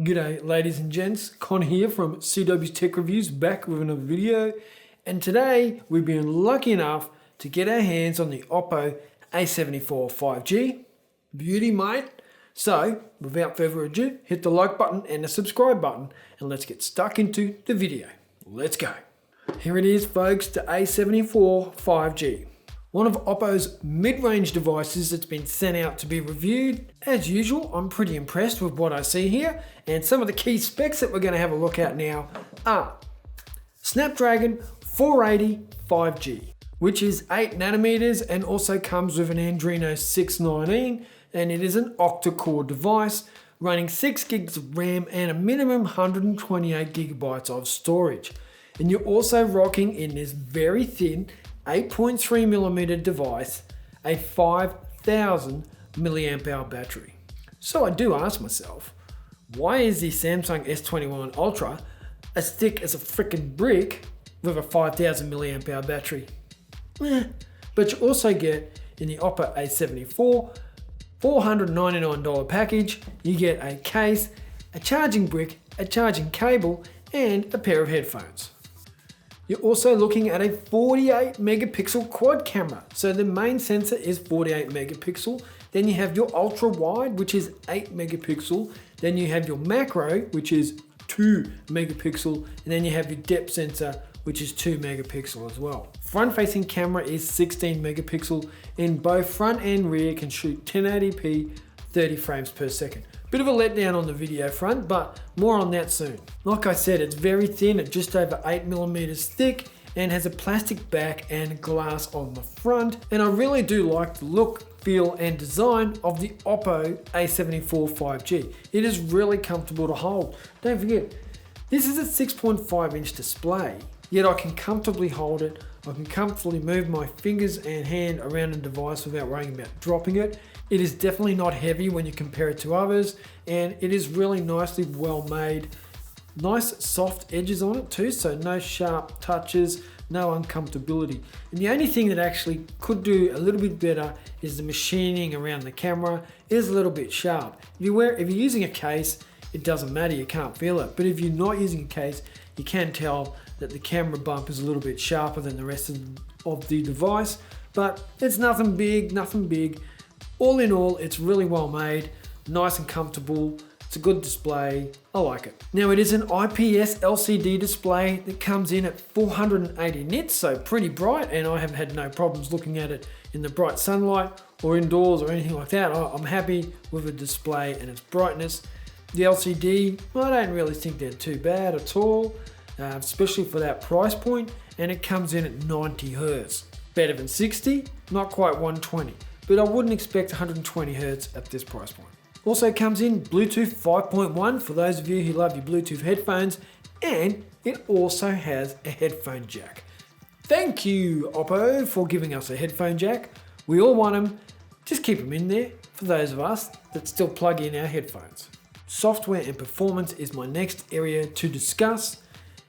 G'day ladies and gents, Conor here from CW's Tech Reviews, back with another video, and today we've been lucky enough to get our hands on the Oppo A74 5G. Beauty, mate. So without further ado, hit the like button and the subscribe button and let's get stuck into the video. Let's go. Here it is folks, the A74 5G. One of Oppo's mid-range devices that's been sent out to be reviewed. As usual, I'm pretty impressed with what I see here, and some of the key specs that we're going to have a look at now are Snapdragon 480 5G, which is 8 nanometers and also comes with an Adreno 619, and it is an octa-core device running 6 gigs of RAM and a minimum 128 gigabytes of storage. And you're also rocking in this very thin 8.3mm device, a 5000 milliamp hour battery. So I do ask myself, why is the Samsung S21 Ultra as thick as a frickin' brick with a 5000 milliamp hour battery? But you also get in the Oppo A74 $499 package, you get a case, a charging brick, a charging cable, and a pair of headphones. You're also looking at a 48 megapixel quad camera. So the main sensor is 48 megapixel. Then you have your ultra wide, which is 8 megapixel. Then you have your macro, which is 2 megapixel. And then you have your depth sensor, which is 2 megapixel as well. Front facing camera is 16 megapixel and both front and rear can shoot 1080p 30 frames per second. Bit of a letdown on the video front, but more on that soon. Like I said, it's very thin at just over 8mm thick and has a plastic back and glass on the front. And I really do like the look, feel and design of the Oppo A74 5G. It is really comfortable to hold. Don't forget, this is a 6.5 inch display, yet I can comfortably hold it. I can comfortably move my fingers and hand around the device without worrying about dropping it. It is definitely not heavy when you compare it to others, and it is really nicely well made. Nice soft edges on it too, so no sharp touches, no uncomfortability. And the only thing that actually could do a little bit better is the machining around the camera. It is a little bit sharp. If you're using a case, it doesn't matter, you can't feel it. But if you're not using a case, you can tell that the camera bump is a little bit sharper than the rest of the device. But it's nothing big, nothing big. All in all, it's really well made, nice and comfortable. It's a good display, I like it. Now it is an IPS LCD display that comes in at 480 nits, so pretty bright, and I have had no problems looking at it in the bright sunlight or indoors or anything like that. I'm happy with the display and its brightness. The LCD, I don't really think they're too bad at all, especially for that price point, and it comes in at 90 Hz. Better than 60, not quite 120. But I wouldn't expect 120 Hz at this price point. Also comes in Bluetooth 5.1 for those of you who love your Bluetooth headphones, and it also has a headphone jack. Thank you Oppo for giving us a headphone jack. We all want them, just keep them in there for those of us that still plug in our headphones. Software and performance is my next area to discuss,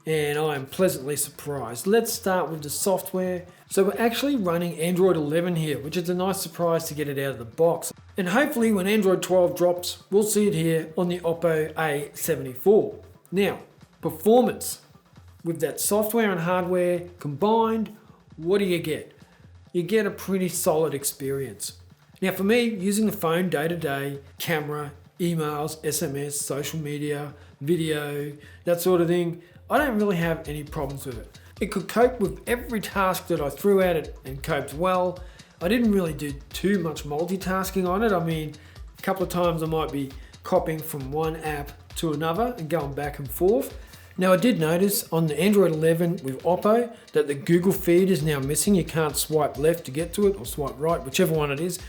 and I am pleasantly surprised. Let's start with the software. So we're actually running Android 11 here, which is a nice surprise to get it out of the box. And hopefully when Android 12 drops, we'll see it here on the Oppo A74. Now, performance. With that software and hardware combined, what do you get? You get a pretty solid experience. Now for me, using the phone day to day, camera, emails, SMS, social media, video, that sort of thing, I don't really have any problems with it. It could cope with every task that I threw at it and coped well. I didn't really do too much multitasking on it. I mean, a couple of times I might be copying from one app to another and going back and forth. Now I did notice on the Android 11 with Oppo that the Google feed is now missing. You can't swipe left to get to it or swipe right, whichever one it is.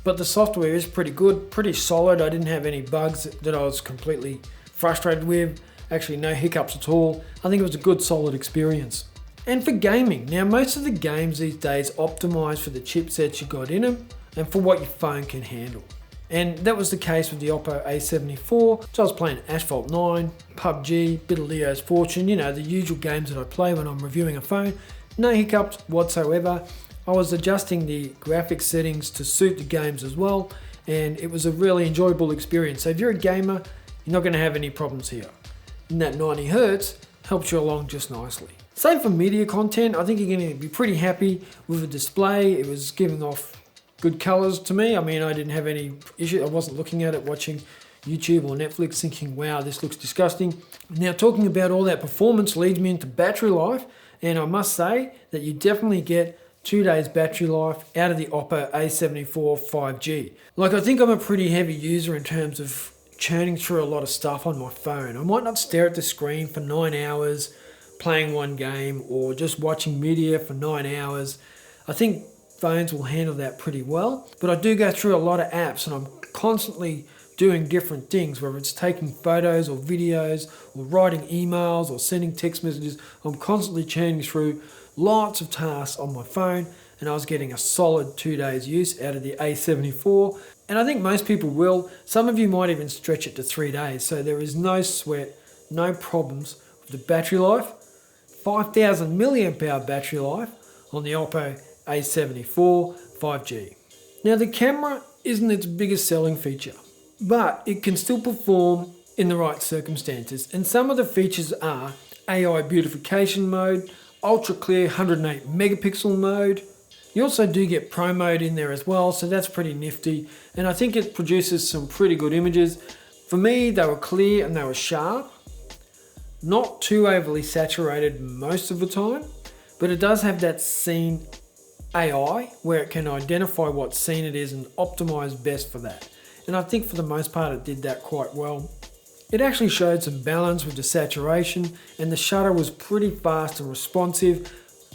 But the software is pretty good, pretty solid. I didn't have any bugs that I was completely frustrated with. Actually, no hiccups at all. I think it was a good, solid experience. And for gaming, now most of the games these days optimize for the chipsets you got in them and for what your phone can handle. And that was the case with the Oppo A74. So I was playing Asphalt 9, PUBG, bit of Leo's Fortune, you know, the usual games that I play when I'm reviewing a phone. No hiccups whatsoever. I was adjusting the graphics settings to suit the games as well, and it was a really enjoyable experience. So if you're a gamer, you're not going to have any problems here. And that 90 Hertz helps you along just nicely. Same for media content, I think you're going to be pretty happy with the display. It was giving off good colors to me. I mean, I didn't have any issue. I wasn't looking at it watching YouTube or Netflix thinking, wow, this looks disgusting. Now, talking about all that performance leads me into battery life. And I must say that you definitely get 2 days battery life out of the Oppo A74 5G. Like, I think I'm a pretty heavy user in terms of churning through a lot of stuff on my phone. I might not stare at the screen for 9 hours playing one game or just watching media for 9 hours. I think phones will handle that pretty well, but I do go through a lot of apps and I'm constantly doing different things, whether it's taking photos or videos or writing emails or sending text messages. I'm constantly churning through lots of tasks on my phone, and I was getting a solid 2 days use out of the A74, and I think most people will. Some of you might even stretch it to 3 days, so there is no sweat, no problems with the battery life. 5,000 milliamp hour battery life on the Oppo A74 5G. Now, the camera isn't its biggest selling feature, but it can still perform in the right circumstances, and some of the features are AI beautification mode, ultra clear 108 megapixel mode. You also do get Pro mode in there as well, so that's pretty nifty, and I think it produces some pretty good images. For me, they were clear and they were sharp, not too overly saturated most of the time, but it does have that scene AI where it can identify what scene it is and optimize best for that. And I think for the most part it did that quite well. It actually showed some balance with the saturation, and the shutter was pretty fast and responsive.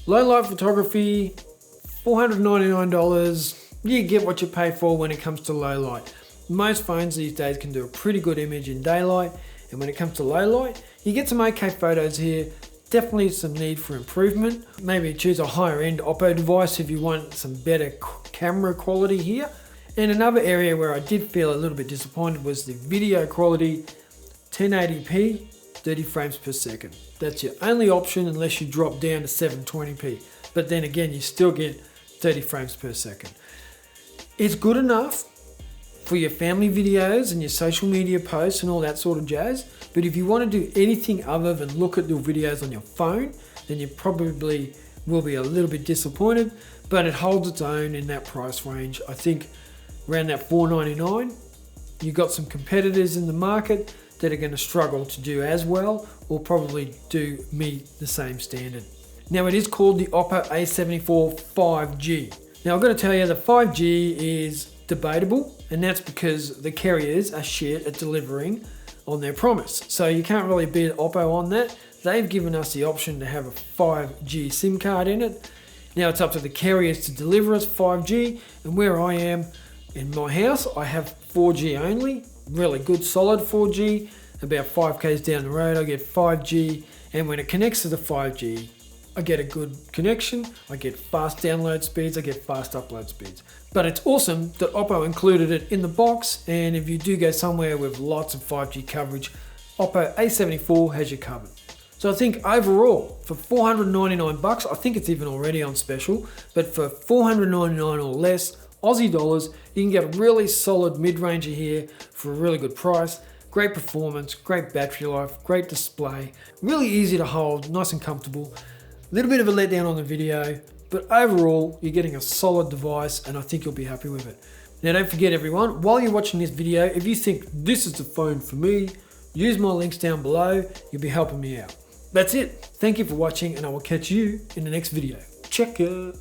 Low light photography, $499, you get what you pay for when it comes to low light. Most phones these days can do a pretty good image in daylight, and when it comes to low light, you get some okay photos here. Definitely some need for improvement. Maybe choose a higher end Oppo device if you want some better camera quality here. And another area where I did feel a little bit disappointed was the video quality. 1080p, 30 frames per second. That's your only option unless you drop down to 720p. But then again, you still get 30 frames per second. It's good enough for your family videos and your social media posts and all that sort of jazz. But if you want to do anything other than look at your videos on your phone, then you probably will be a little bit disappointed. But it holds its own in that price range. I think around that $499, you've got some competitors in the market that are going to struggle to do as well, or probably do meet the same standard. Now, it is called the Oppo A74 5G. Now, I've got to tell you, the 5G is debatable, and that's because the carriers are shit at delivering on their promise. So you can't really beat Oppo on that. They've given us the option to have a 5G SIM card in it. Now it's up to the carriers to deliver us 5G, and where I am in my house, I have 4G only, really good solid 4G. About 5k's down the road, I get 5G, and when it connects to the 5G, I get a good connection, I get fast download speeds, I get fast upload speeds. But it's awesome that Oppo included it in the box, and if you do go somewhere with lots of 5G coverage, Oppo A74 has you covered. So I think overall, for $499, I think it's even already on special, but for $499 or less Aussie dollars, you can get a really solid mid-ranger here for a really good price. Great performance, great battery life, great display, really easy to hold, nice and comfortable. A little bit of a letdown on the video, but overall, you're getting a solid device, and I think you'll be happy with it. Now, don't forget everyone, while you're watching this video, if you think this is the phone for me, use my links down below, you'll be helping me out. That's it. Thank you for watching, and I will catch you in the next video. Check it.